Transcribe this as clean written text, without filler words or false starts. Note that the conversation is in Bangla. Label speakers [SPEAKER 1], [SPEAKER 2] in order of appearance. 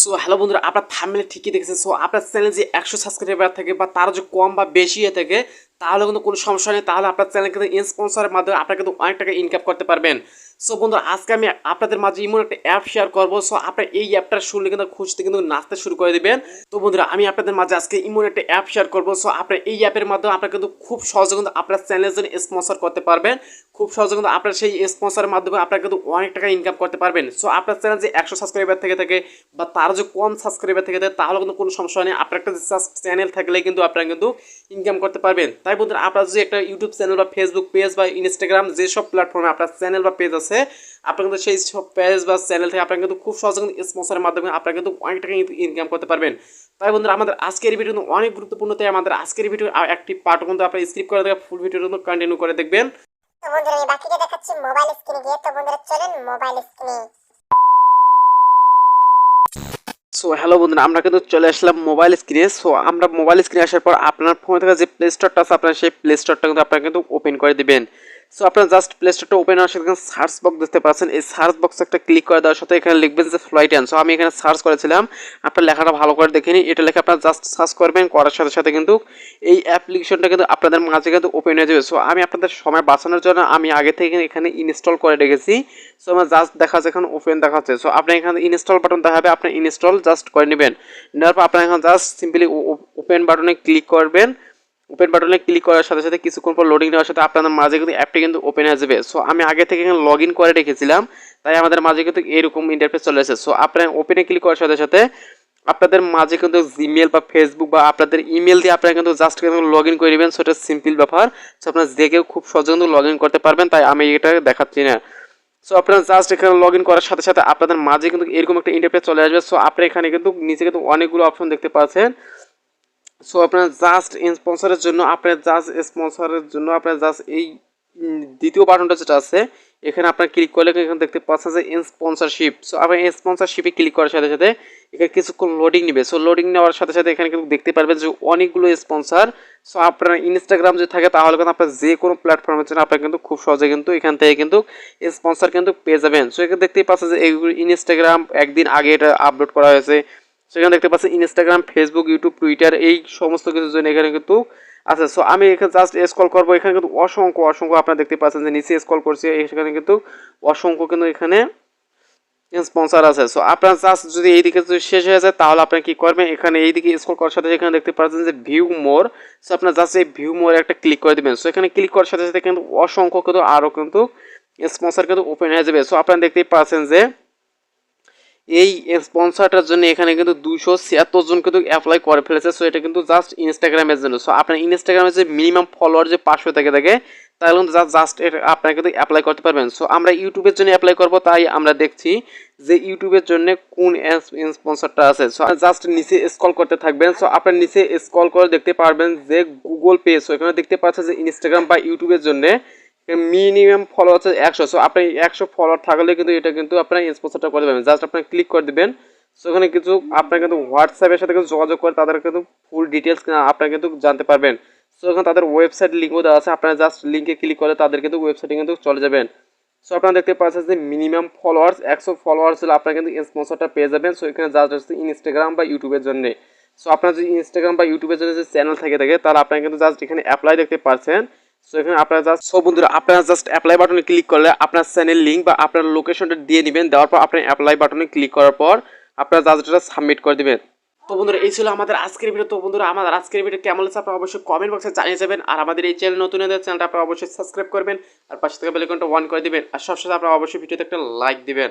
[SPEAKER 1] সো হ্যালো বন্ধুরা, আপনার থাম্বনেলে ঠিকই দেখেছেন। সো আপনার চ্যানেল যে 100 সাবস্ক্রাইবার থাকে বা তার যে কম বা বেশি হয়ে থাকে, তাহলে কিন্তু কোনো সমস্যা নেই। তাহলে আপনার চ্যানেল কিন্তু স্পন্সরের মাধ্যমে আপনারা কিন্তু অনেক টাকা ইনকাম করতে পারবেন। সো বন্ধুরা, আজকে আমি আপনাদের মাঝে এমন একটা অ্যাপ শেয়ার করবো। সো আপনার এই অ্যাপটা শুনলে কিন্তু খুশিতে কিন্তু নাচতে শুরু করে দেবেন। তো বন্ধুরা, আমি আপনাদের মাঝে আজকে এমন একটা অ্যাপ শেয়ার করবো। সো আপনার এই অ্যাপের মাধ্যমে আপনারা কিন্তু খুব সহজে কিন্তু আপনার চ্যানেলের জন্য স্পন্সর করতে পারবেন। খুব সহজে কিন্তু আপনার সেই স্পন্সরের মাধ্যমে আপনারা কিন্তু অনেক টাকা ইনকাম করতে পারবেন। সো আপনার চ্যানেল যে 100 সাবস্ক্রাইবার থেকে থাকে বা তার যে কম সাবস্ক্রাইবার থেকে থাকে, তাহলে কিন্তু কোনো সমস্যা নেই। আপনার একটা চ্যানেল থাকলে কিন্তু আপনারা কিন্তু ইনকাম করতে পারবেন। তাই বন্ধুরা, আপনার যে একটা ইউটিউব চ্যানেল বা ফেসবুক পেজ বা ইনস্টাগ্রাম যেসব প্ল্যাটফর্মে আপনার চ্যানেল বা পেজ আছে, আপনার কিন্তু সেই সব পেজ বা চ্যানেল থেকে আপনারা কিন্তু খুব সহজে কিন্তু স্পন্সরের মাধ্যমে আপনারা কিন্তু অনেক টাকা ইনকাম করতে পারবেন। তাই বন্ধুরা, আমাদের আজকের ভিডিও কিন্তু অনেক গুরুত্বপূর্ণ। তাই আমাদের আজকের ভিডিও একটি পার্ট কিন্তু আপনারা স্কিপ করে দেখে ফুল ভিডিও কিন্তু কন্টিনিউ করে দেখবেন।
[SPEAKER 2] তো বন্ধুরা, আমি বাকিটা দেখাচ্ছি মোবাইল স্ক্রিনে গিয়ে। তো বন্ধুরা, চলেন মোবাইল স্ক্রিনে।
[SPEAKER 1] সো হ্যালো বন্ধুরা, আমরা কিন্তু চলে আসলাম মোবাইল স্ক্রিনে। সো আমরা মোবাইল স্ক্রিনে আসার পর আপনার ফোনে থাকা যে প্লে স্টোরটা আছে, আপনার সেই প্লে স্টোরটা কিন্তু আপনারা কিন্তু ওপেন করে দিবেন। সো আপনারা জাস্ট প্লে স্টোরটা ওপেন হওয়ার সাথে সার্চ বক্স দেখতে পাচ্ছেন। এই সার্চ বক্সে একটা ক্লিক করে দেওয়ার সাথে এখানে লিখবেন যে ফ্লাইটান। সো আমি এখানে সার্চ করেছিলাম, আপনার লেখাটা ভালো করে দেখে নিন। এটা লেখে আপনারা জাস্ট সার্চ করবেন, করার সাথে সাথে কিন্তু এই অ্যাপ্লিকেশনটা কিন্তু আপনাদের মাঝে কিন্তু ওপেন হয়ে যাবে। সো আমি আপনাদের সময় বাঁচানোর জন্য আমি আগে থেকে এখানে ইনস্টল করে রেখেছি। সো আমার জাস্ট দেখা যাচ্ছে এখানে ওপেন দেখাচ্ছে। সো আপনি এখানে ইনস্টল বাটন দেখাবে, আপনি ইনস্টল জাস্ট করে নেবেন। নেওয়ার পর আপনার এখানে জাস্ট সিম্পলি ওপেন বাটনে ক্লিক করবেন। ওপেন বাটনে ক্লিক করার সাথে সাথে কিছুক্ষণ পর লোডিং নেওয়ার সাথে আপনাদের মাঝে কিন্তু অ্যাপটি কিন্তু ওপেন হয়ে যাবে। সো আমি আগে থেকে এখানে লগ ইন করে রেখেছিলাম, তাই আমাদের মাঝে কিন্তু এরকম ইন্টারফেস চলে এসেছে। সো আপনার ওপেনে ক্লিক করার সাথে সাথে আপনাদের মাঝে কিন্তু জিমেল বা ফেসবুক বা আপনাদের ইমেল দিয়ে আপনারা কিন্তু জাস্ট কিন্তু লগ ইন করে নেবেন। সো এটা সিম্পল ব্যাপার। সো আপনারা যে কেউ খুব সহজে কিন্তু লগ ইন করতে পারবেন, তাই আমি এটা দেখাচ্ছি না। সো আপনারা জাস্ট এখানে লগ ইন করার সাথে সাথে আপনাদের মাঝে কিন্তু এরকম একটা ইন্টারফেস চলে আসবে। সো আপনারা এখানে কিন্তু নিচে কিন্তু অনেকগুলো অপশন দেখতে পাচ্ছেন। সো আপনার জাস্ট স্পন্সরের জন্য আপনার জাস্ট এই দ্বিতীয় বাটনটা যেটা আছে, এখানে আপনার ক্লিক করলে এখানে দেখতে পাচ্ছেন যে স্পন্সরশিপ। সো আপনার স্পন্সরশিপে ক্লিক করার সাথে সাথে এখানে কিছুক্ষণ লোডিং নেবে। সো লোডিং নেওয়ার সাথে সাথে এখানে কিন্তু দেখতে পারবেন যে অনেকগুলো স্পন্সর। সো আপনার ইনস্টাগ্রাম যে থাকে, তাহলে কিন্তু আপনার যে কোনো প্ল্যাটফর্মের জন্য আপনার কিন্তু খুব সহজে কিন্তু এখান থেকে কিন্তু স্পন্সর কিন্তু পেয়ে যাবেন। সো এখানে দেখতেই পাচ্ছেন যে এইগুলো ইনস্টাগ্রাম একদিন আগে এটা আপলোড করা হয়েছে। সেখানে দেখতে পাচ্ছেন ইনস্টাগ্রাম, ফেসবুক, ইউটিউব, টুইটার এই সমস্ত কিছুর জন্য এখানে কিন্তু আছে। সো আমি এখানে জাস্ট স্ক্রল করবো, এখানে কিন্তু অসংখ্য আপনারা দেখতে পাচ্ছেন যে নিচে স্ক্রল করছি, এখানে কিন্তু অসংখ্য কিন্তু এখানে স্পন্সর আছে। সো আপনার জাস্ট যদি এইদিকে যদি শেষ হয়ে যায়, তাহলে আপনার কি করবেন, এখানে এইদিকে স্ক্রল করার সাথে এখানে দেখতে পাচ্ছেন যে ভিউ মোর। সো আপনার জাস্ট এই ভিউ মোর একটা ক্লিক করে দেবেন। সো এখানে ক্লিক করার সাথে সাথে কিন্তু অসংখ্য কিন্তু আরও কিন্তু স্পন্সর কিন্তু ওপেন হয়ে যাবে। সো আপনারা দেখতেই পাচ্ছেন যে এই স্পন্সরটার জন্য এখানে কিন্তু 276 জন কিন্তু অ্যাপ্লাই করে ফেলেছে। সো এটা কিন্তু জাস্ট ইনস্টাগ্রামের জন্য। সো আপনার ইনস্টাগ্রামে যে মিনিমাম ফলোয়ার যে 500 থাকে তাহলে কিন্তু জাস্ট এটা আপনারা কিন্তু অ্যাপ্লাই করতে পারবেন। সো আমরা ইউটিউবের জন্য অ্যাপ্লাই করব, তাই আমরা দেখছি যে ইউটিউবের জন্য কোন স্পন্সরটা আছে। সো জাস্ট নিচে স্ক্রল করতে থাকবেন। সো আপনার নিচে স্ক্রল করে দেখতে পারবেন যে গুগল পে। সো এখানে দেখতে পাচ্ছেন যে ইনস্টাগ্রাম বা ইউটিউবের জন্য মিনিমাম ফলোয়ার হচ্ছে 100। সো আপনি 100 ফলোয়ার থাকলে কিন্তু এটা কিন্তু আপনার স্পন্সরটা করে দেবেন। জাস্ট আপনার ক্লিক করে দিবেন। সো এখানে কিছু আপনার কিন্তু হোয়াটসঅ্যাপের সাথে কিন্তু যোগাযোগ করে তাদের কিন্তু ফুল ডিটেলস আপনারা কিন্তু জানতে পারবেন। সো এখানে তাদের ওয়েবসাইট লিঙ্কও দেওয়া আছে, আপনারা জাস্ট লিঙ্কে ক্লিক করে তাদের কিন্তু ওয়েবসাইটে কিন্তু চলে যাবেন। সো আপনারা দেখতে পাচ্ছেন যে মিনিমাম ফলোয়ার্স 100 ফলোয়ার্স হলে আপনারা কিন্তু স্পন্সরটা পেয়ে যাবেন। সো এখানে জাস্ট হচ্ছে ইনস্টাগ্রাম বা ইউটিউবের জন্য। সো আপনার যদি ইনস্টাগ্রাম বা ইউটিউবের জন্য যে চ্যানেল থাকে তাহলে আপনারা কিন্তু জাস্ট এখানে অ্যাপ্লাই দেখতে পাচ্ছেন। সো এখানে আপনারা জাস্ট বন্ধুরা, আপনারা জাস্ট অ্যাপ্লাই বাটনে ক্লিক করলে আপনার চ্যানেল লিঙ্ক বা আপনার লোকেশনটা দিয়ে দিবেন। দেওয়ার পর আপনি অ্যাপ্লাই বাটনে ক্লিক করার পর আপনারা জাস্ট এটা সাবমিট করে দিবেন। তো বন্ধুরা, এই ছিল আমাদের আজকের ভিডিও। তো বন্ধুরা, আমাদের আজকের ভিডিও কেমন লাগছে আপনারা অবশ্যই কমেন্ট বক্সে জানিয়ে যাবেন। আর আমাদের এই চ্যানেল নতুন হলে চ্যানেলটা আপনারা অবশ্যই সাবস্ক্রাইব করবেন আর পাশে থেকে বেল আইকনটা অন করে দিবেন। আর সবশেষে আপনারা অবশ্যই ভিডিওতে একটা লাইক দিবেন।